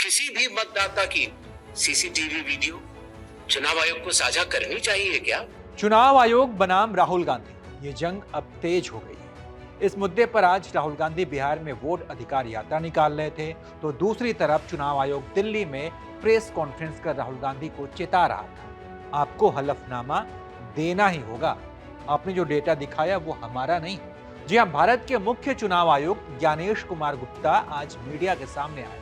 किसी भी मतदाता की सीसीटीवी वीडियो चुनाव आयोग को साझा करनी चाहिए क्या? चुनाव आयोग बनाम राहुल गांधी, ये जंग अब तेज हो गई है। इस मुद्दे पर आज राहुल गांधी बिहार में वोट अधिकार यात्रा निकाल रहे थे, तो दूसरी तरफ चुनाव आयोग दिल्ली में प्रेस कॉन्फ्रेंस कर राहुल गांधी को चेता रहा था, आपको हलफनामा देना ही होगा। आपने जो डेटा दिखाया वो हमारा नहीं। जी हां, भारत के मुख्य चुनाव आयुक्त ज्ञानेश कुमार गुप्ता आज मीडिया के सामने आए,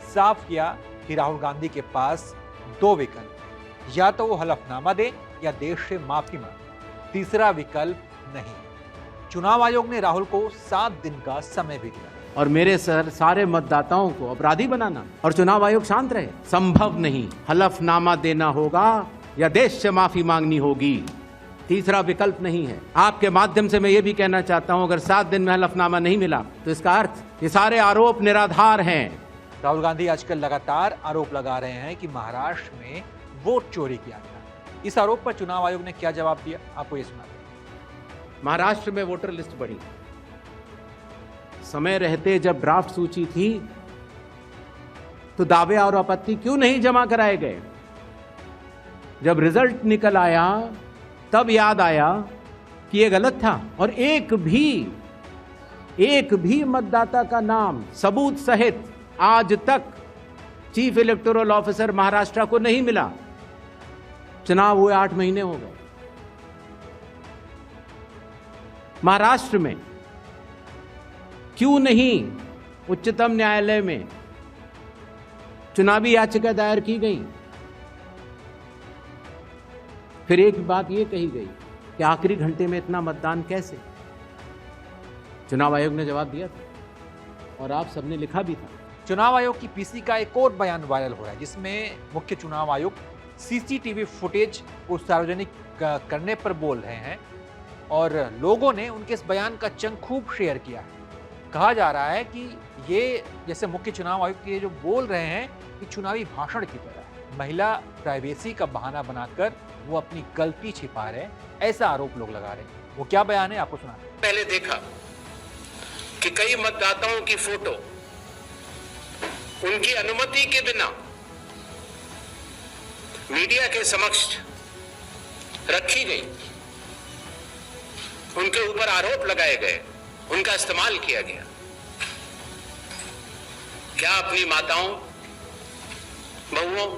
साफ किया कि राहुल गांधी के पास दो विकल्प हैं, या तो वो हलफनामा दे या देश से माफी मांगे, तीसरा विकल्प नहीं। चुनाव आयोग ने राहुल को 7 दिन का समय भी दिया और मेरे सर सारे मतदाताओं को अपराधी बनाना और चुनाव आयोग शांत रहे संभव नहीं। हलफनामा देना होगा या देश से माफी मांगनी होगी, तीसरा विकल्प नहीं है। आपके माध्यम से मैं ये भी कहना चाहता हूं, अगर 7 दिन में हलफनामा नहीं मिला तो इसका अर्थ ये सारे आरोप निराधार हैं। राहुल गांधी आजकल लगातार आरोप लगा रहे हैं कि महाराष्ट्र में वोट चोरी किया गया। इस आरोप पर चुनाव आयोग ने क्या जवाब दिया, आपको ये सुना दें। महाराष्ट्र में वोटर लिस्ट बढ़ी, समय रहते जब ड्राफ्ट सूची थी तो दावे और आपत्ति क्यों नहीं जमा कराए गए? जब रिजल्ट निकल आया तब याद आया कि ये गलत था और एक भी मतदाता का नाम सबूत सहित आज तक चीफ इलेक्टोरल ऑफिसर महाराष्ट्र को नहीं मिला। चुनाव हुए 8 महीने हो गए। महाराष्ट्र में क्यों नहीं उच्चतम न्यायालय में चुनावी याचिका दायर की गई? फिर एक बात यह कही गई कि आखिरी घंटे में इतना मतदान कैसे? चुनाव आयोग ने जवाब दिया था और आप सबने लिखा भी था। चुनाव आयोग की पीसी का एक और बयान वायरल हो रहा है, जिसमें मुख्य चुनाव आयुक्त सीसीटीवी फुटेज को सार्वजनिक करने पर बोल रहे हैं और लोगों ने उनके इस बयान का चंक खूब शेयर किया है। कहा जा रहा है कि ये जैसे मुख्य चुनाव आयुक्त ये जो बोल रहे हैं कि चुनावी भाषण की तरह है, महिला प्राइवेसी का बहाना बनाकर वो अपनी गलती छिपा रहे हैं, ऐसा आरोप लोग लगा रहे हैं। वो क्या बयान है, आपको सुना। पहले देखा कि कई मतदाताओं की फोटो उनकी अनुमति के बिना मीडिया के समक्ष रखी गई, उनके ऊपर आरोप लगाए गए, उनका इस्तेमाल किया गया। क्या अपनी माताओं, बहुओं,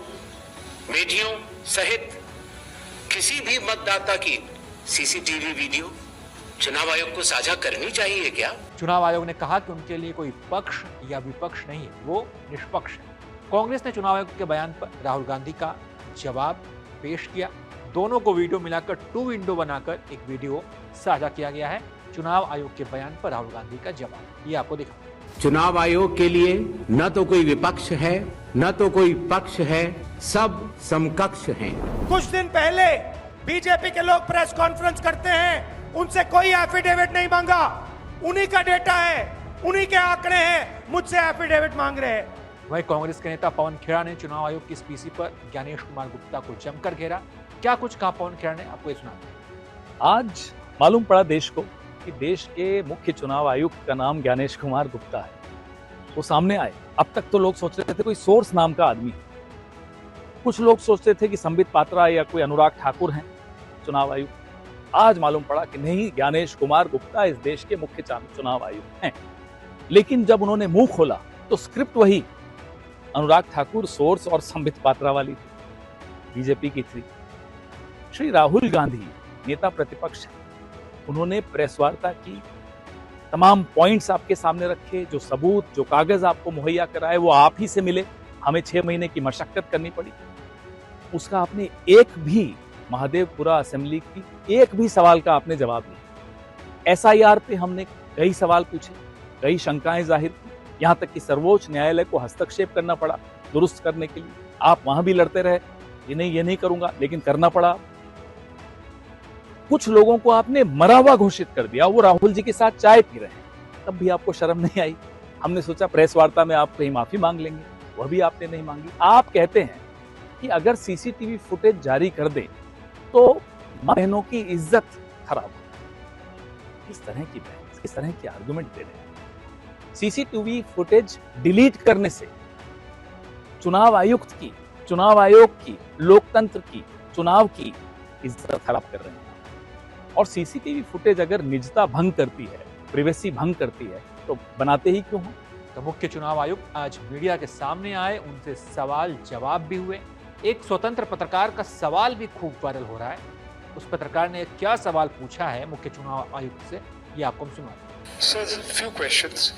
बेटियों सहित किसी भी मतदाता की सीसीटीवी वीडियो चुनाव आयोग को साझा करनी चाहिए क्या? चुनाव आयोग ने कहा कि उनके लिए कोई पक्ष या विपक्ष नहीं है, वो निष्पक्ष है। कांग्रेस ने चुनाव आयोग के बयान पर राहुल गांधी का जवाब पेश किया। दोनों को वीडियो मिलाकर 2 विंडो बनाकर एक वीडियो साझा किया गया है। चुनाव आयोग के बयान पर राहुल गांधी का जवाब, ये आपको दिखा। चुनाव आयोग के लिए न तो कोई विपक्ष है न तो कोई पक्ष है, सब समकक्ष हैं। कुछ दिन पहले बीजेपी के लोग प्रेस कॉन्फ्रेंस करते हैं, उनसे कोई एफिडेविट नहीं मांगा, उन्हीं का डेटा है, उन्हीं के आंकड़े हैं, मुझसे एफिडेविट मांग रहे हैं। वहीं कांग्रेस के नेता पवन खेड़ा ने चुनाव आयोग की इस पीसी पर ज्ञानेश कुमार गुप्ता को जमकर घेरा। क्या कुछ कहा पवन खेड़ा ने, आपको ये सुना। आज मालूम पड़ा देश को कि देश के मुख्य चुनाव आयुक्त का नाम ज्ञानेश कुमार गुप्ता है, वो सामने आए। अब तक तो लोग सोच रहे थे कोई सोर्स नाम का आदमी, कुछ लोग सोचते थे कि संबित पात्रा या कोई अनुराग ठाकुर हैं चुनाव आयुक्त। आज मालूम पड़ा कि नहीं, ज्ञानेश कुमार गुप्ता इस देश के मुख्य चुनाव आयुक्त हैं। लेकिन जब उन्होंने मुंह खोला तो स्क्रिप्ट वही अनुराग ठाकुर, सोर्स और संबित पात्रा वाली थी, बीजेपी की थी। श्री राहुल गांधी नेता प्रतिपक्ष है, उन्होंने प्रेस वार्ता की, तमाम पॉइंट्स आपके सामने रखे, जो सबूत, जो कागज आपको मुहैया कराए वो आप ही से मिले। हमें 6 महीने की मशक्कत करनी पड़ी, उसका आपने एक भी महादेवपुरा असेंबली की एक भी सवाल का आपने जवाब नहीं। एसआईआर पे हमने कई सवाल पूछे, कई शंकाएं जाहिर की, यहां तक कि सर्वोच्च न्यायालय को हस्तक्षेप करना पड़ा दुरुस्त करने के लिए। आप वहां भी लड़ते रहे, ये नहीं करूंगा, लेकिन करना पड़ा। कुछ लोगों को आपने मरा हुआ घोषित कर दिया, वो राहुल जी के साथ चाय पी रहे हैं, तब भी आपको शर्म नहीं आई। हमने सोचा प्रेस वार्ता में आप कहीं माफी मांग लेंगे, वह भी आपने नहीं मांगी। आप कहते हैं कि अगर सीसीटीवी फुटेज जारी कर दे तो बहनों की इज्जत खराब हो। किस तरह की बहन, किस तरह के आर्गुमेंट दे रहे हैं? सीसीटीवी फुटेज डिलीट करने से चुनाव आयुक्त की, चुनाव आयोग की, लोकतंत्र की, चुनाव की इज्जत खराब कर रहे हैं। और सीसीटीवी फुटेज अगर निजता भंग करती है, प्रिवेसी भंग करती है, तो बनाते ही क्यों हो? तो मुख्य चुनाव आयुक्त आज मीडिया के सामने आए, उनसे सवाल जवाब भी हुए। एक स्वतंत्र पत्रकार का सवाल भी खूब वायरल हो रहा है। उस पत्रकार ने क्या सवाल पूछा है मुख्य चुनाव आयुक्त से, ये आपको हम सुनाते हैं। Sir, few questions.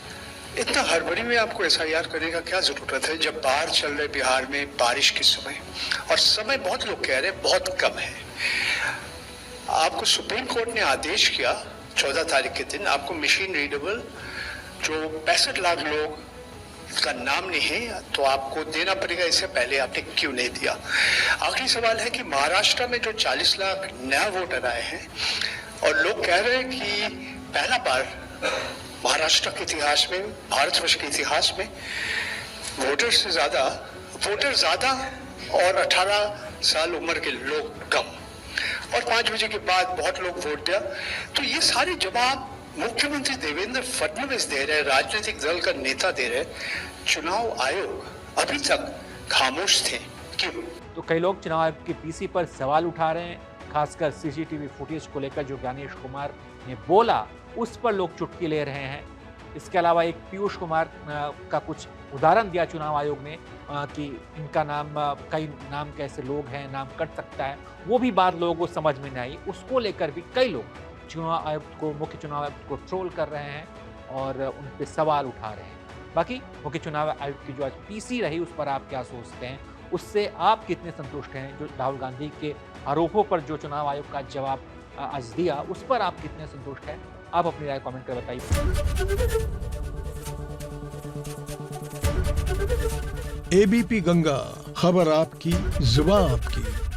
इतना हड़बड़ी में आपको एसआईआर करने का क्या जरूरत है जब बाढ़ चल रहे बिहार में, बारिश के समय, और समय बहुत लोग कह रहे हैं बहुत कम है। आपको सुप्रीम कोर्ट ने आदेश किया 14 तारीख के दिन, आपको मशीन रीडेबल जो 65 लाख लोग का नाम नहीं है तो आपको देना पड़ेगा, इससे पहले आपने क्यों नहीं दिया? आखिरी सवाल है कि महाराष्ट्र में जो 40 लाख नया वोटर आए हैं और लोग कह रहे हैं कि पहला बार महाराष्ट्र के इतिहास में, भारतवर्ष के इतिहास में वोटर ज्यादा और 18 साल उम्र के लोग कम, और 5 बजे के बाद बहुत लोग वोट दिया। तो ये सारे जवाब मुख्यमंत्री देवेंद्र फडणवीस दे रहे, राजनीतिक दल का नेता दे रहे, चुनाव आयोग अभी तक खामोश थे, क्यों? तो कई लोग चुनाव आयोग की पीसी पर सवाल उठा रहे हैं, खासकर सीसीटीवी फुटेज को लेकर जो ज्ञानेश कुमार ने बोला उस पर लोग चुटकी ले रहे हैं। इसके अलावा एक पीयूष कुमार का कुछ उदाहरण दिया चुनाव आयोग ने कि इनका नाम, कई नाम कैसे लोग हैं, नाम कट सकता है, वो भी बात लोगों को समझ में नहीं आई। उसको लेकर भी कई लोग चुनाव आयुक्त को, मुख्य चुनाव आयुक्त को ट्रोल कर रहे हैं और उन पर सवाल उठा रहे हैं। बाकी मुख्य चुनाव आयुक्त की जो आज पीसी रही उस पर आप क्या सोचते हैं, उससे आप कितने संतुष्ट हैं? जो राहुल गांधी के आरोपों पर जो चुनाव आयोग का जवाब आज दिया उस पर आप कितने संतुष्ट हैं? आप अपनी राय कमेंट कर बताइए। एबीपी गंगा, खबर आपकी, जुबान आपकी।